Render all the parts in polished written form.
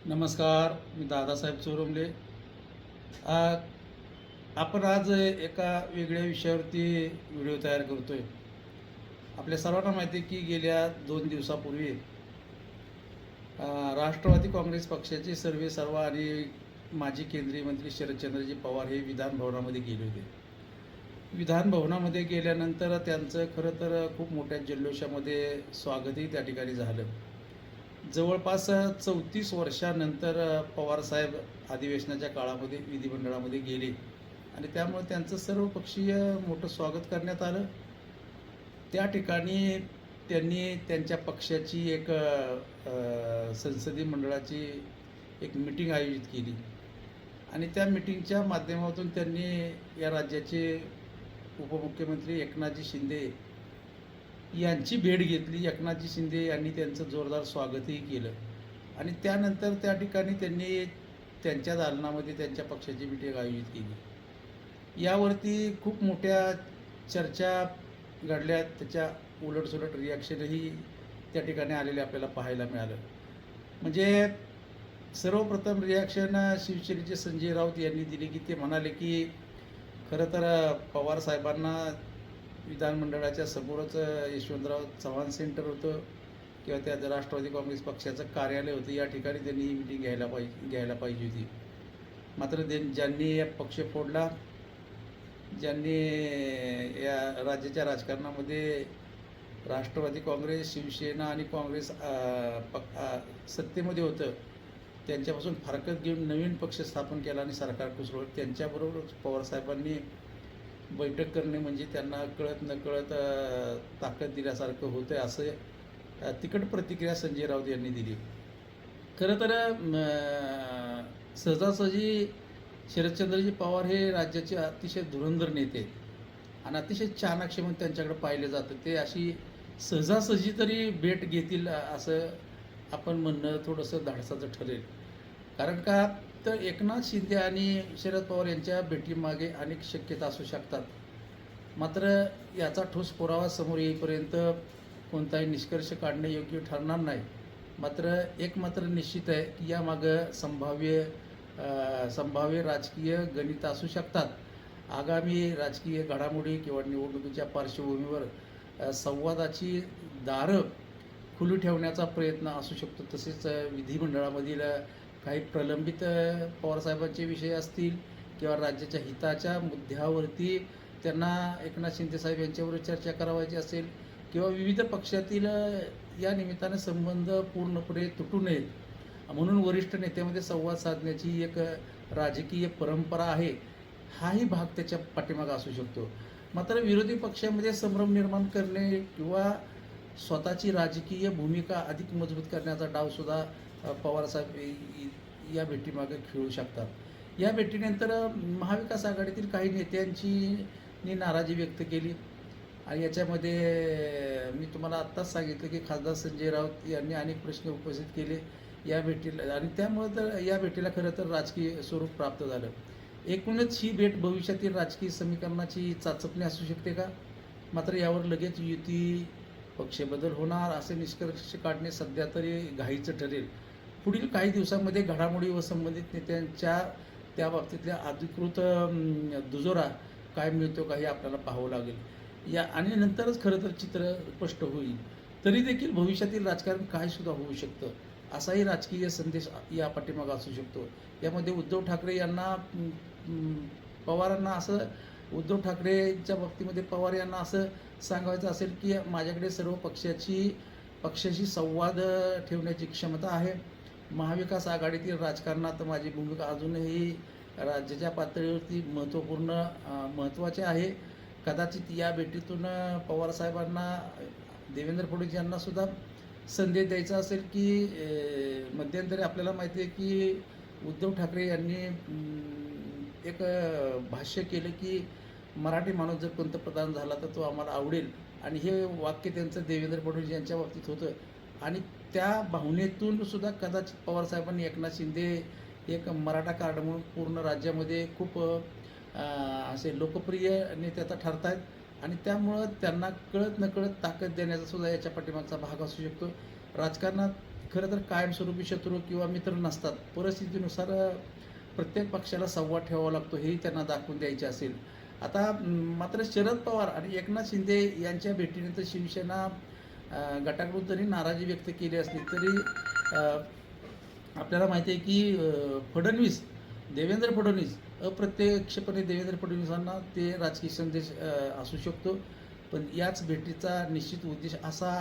नमस्कार, मी दादासाहेब चोरुमले. आ, आपण आज एका वेगळ्या विषयावरती व्हिडिओ तयार करतोय. आपल्या सर्वांना माहिती आहे की गेल्या 2 दिवसापूर्वी राष्ट्रवादी काँग्रेस पक्षाचे सर्वेसर्वा आणि माजी केंद्रीय मंत्री शरदचंद्रजी पवार हे विधान भवनामध्ये गेले होते. विधान भवनामध्ये गेल्यानंतर त्यांचं खरं तर खूप मोठ्या जल्लोषामध्ये स्वागतही त्या ठिकाणी झालं. जवळपास 34 वर्षानंतर पवारसाहेब अधिवेशनाच्या काळामध्ये विधिमंडळामध्ये गेले आणि त्यामुळे त्यांचं सर्वपक्षीय मोठं स्वागत करण्यात आलं. त्या ठिकाणी त्यांनी त्यांच्या पक्षाची एक संसदीय मंडळाची एक मीटिंग आयोजित केली आणि त्या मीटिंगच्या माध्यमातून त्यांनी या राज्याचे उपमुख्यमंत्री एकनाथजी शिंदे यांची भेट घेतली. एकनाथजी शिंदे यांनी त्यांचं जोरदार स्वागतही केलं आणि त्यानंतर त्या ठिकाणी त्यांनी त्यांच्या दालनामध्ये त्यांच्या पक्षाची मीटिंग आयोजित केली. यावरती खूप मोठ्या चर्चा घडल्या, त्याच्या उलटसुलट रिॲक्शनही त्या ठिकाणी आलेले आपल्याला पाहायला मिळालं. म्हणजे सर्वप्रथम रिॲक्शन शिवसेनेचे संजय राऊत यांनी दिली की ते म्हणाले की खरं तर पवारसाहेबांना विधानमंडळाच्या समोरच यशवंतराव चव्हाण सेंटर होतं किंवा त्या राष्ट्रवादी काँग्रेस पक्षाचं कार्यालय होतं, या ठिकाणी त्यांनी ही मिटिंग घ्यायला पाहिजे होती. मात्र ज्यांनी पक्ष फोडला, ज्यांनी या राज्याच्या राजकारणामध्ये राष्ट्रवादी काँग्रेस, शिवसेना आणि काँग्रेस सत्तेमध्ये होतं, त्यांच्यापासून फारकत घेऊन नवीन पक्ष स्थापन केला आणि सरकार कोसळलं. त्यांच्याबरोबर पवारसाहेबांनी बैठक करणे म्हणजे त्यांना कळत नकळत ताकद दिल्यासारखं होतं आहे, असं तिखट प्रतिक्रिया संजय राऊत यांनी दिली. खरं तर सहजासहजी शरदचंद्रजी पवार हे राज्याचे अतिशय धुरंधर नेते आणि अतिशय चाणाक्ष म्हणून त्यांच्याकडे पाहिलं जातं. ते अशी सहजासहजी तरी भेट घेतील असं आपण म्हणणं थोडंसं धाडसाचं ठरेल. कारण का तर एकनाथ शिंदे आणि शरद पवार यांच्या भेटीमागे अनेक शक्यता असू शकतात. मात्र याचा ठोस पुरावा समोर येईपर्यंत कोणताही निष्कर्ष काढणे योग्य ठरणार नाही. मात्र निश्चित आहे की यामागं संभाव्य राजकीय गणित असू शकतात. आगामी राजकीय घडामोडी किंवा निवडणुकीच्या पार्श्वभूमीवर संवादाची दारं खुली ठेवण्याचा प्रयत्न असू शकतो. तसेच विधिमंडळामधील काही प्रलंबित पवारसाहेबांचे विषय असतील किंवा राज्याच्या हिताच्या मुद्द्यावरती त्यांना एकनाथ शिंदेसाहेब यांच्यावर चर्चा करावायची असेल किंवा विविध पक्षातील या निमित्ताने संबंध पूर्णपणे तुटू नयेत म्हणून वरिष्ठ नेत्यामध्ये संवाद साधण्याची एक राजकीय परंपरा आहे, हाही भाग त्याच्या पाठीमागे असू शकतो. मात्र विरोधी पक्षामध्ये संभ्रम निर्माण करणे किंवा स्वतःची राजकीय भूमिका अधिक मजबूत करण्याचा डावसुद्धा पवारसाहेब या भेटीमागे खेळू शकतात. या भेटीनंतर महाविकास आघाडीतील काही नेत्यांची नाराजी व्यक्त केली आणि याच्यामध्ये मी तुम्हाला आत्ताच सांगितलं की खासदार संजय राऊत यांनी अनेक प्रश्न उपस्थित केले या भेटीला आणि त्यामुळे तर या भेटीला खरं तर राजकीय स्वरूप प्राप्त झालं. एकूणच ही भेट भविष्यातील राजकीय समीकरणाची चाचपणी असू शकते का? मात्र यावर लगेच युती, पक्षबदल होणार असे निष्कर्ष काढणे सध्या तरी घाईचं ठरेल. पुढील काही दिवसांमध्ये घडामोडी व संबंधित नेत्यांच्या त्या बाबतीतल्या अधिकृत दुजोरा काय मिळतो का हे आपल्याला पाहावं लागेल या आणि नंतरच खरं तर चित्र स्पष्ट होईल. तरी देखील भविष्यातील राजकारण काय सुद्धा होऊ शकतं असाही राजकीय संदेश या पाठीमागे असू शकतो. यामध्ये उद्धव ठाकरे यांना पवारांना असं उद्धव ठाकरेंच्या बाबतीमध्ये पवार यांना असं सांगायचं असेल की माझ्याकडे सर्व पक्षाशी संवाद ठेवण्याची क्षमता आहे. महाविकास आघाडीतील राजकारणात माझी भूमिका अजूनही राज्याच्या पातळीवरती महत्त्वाचे आहे. कदाचित या भेटीतून पवारसाहेबांना, देवेंद्र फडणवीस यांनासुद्धा संदेश द्यायचा असेल की मध्यंतरी आपल्याला माहिती आहे की उद्धव ठाकरे यांनी एक भाष्य केलं की मराठी माणूस जर पंतप्रधान झाला तर तो आम्हाला आवडेल आणि हे वाक्य त्यांचं देवेंद्र फडणवीस यांच्या बाबतीत होतं आणि त्या भावनेतून सुद्धा कदाचित पवारसाहेबांनी एकनाथ शिंदे एक मराठा कार्ड म्हणून पूर्ण राज्यामध्ये खूप असे लोकप्रिय नेते आता ठरत आहेत आणि त्यामुळं त्यांना कळत नकळत ताकद देण्याचा सुद्धा याच्या पाठीमागचा भाग असू शकतो. राजकारणात खरं तर कायमस्वरूपी शत्रू किंवा मित्र नसतात. परिस्थितीनुसार प्रत्येक पक्षाला संवाद ठेवावा लागतो हेही त्यांना दाखवून द्यायचे असेल. आता मात्र शरद पवार आणि एकनाथ शिंदे यांच्या भेटीनंतर शिवसेना गटाकडून जरी नाराजी व्यक्त केली असली तरी आपल्याला माहिती आहे की फडणवीस, देवेंद्र फडणवीस अप्रत्यक्षपणे देवेंद्र फडणवीसांना ते राजकीय संदेश असू शकतो. पण याच भेटीचा निश्चित उद्देश असा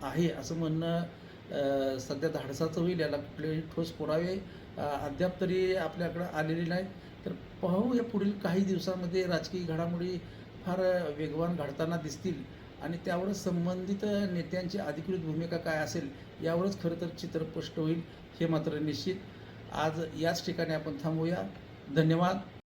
आहे असं म्हणणं सध्या धाडसाचं होईल. याला कुठलेही ठोस पुरावे अद्याप तरी आपल्याकडं आलेले नाहीत. तर पाहू या पुढील काही दिवसामध्ये राजकीय घडामोडी फार वेगवान घडताना दिसतील आणि त्यावरच संबंधित नेत्यांची अधिकृत भूमिका काय असेल यावरच खरं तर चित्र स्पष्ट होईल हे मात्र निश्चित. आज याच ठिकाणी आपण थांबूया. धन्यवाद.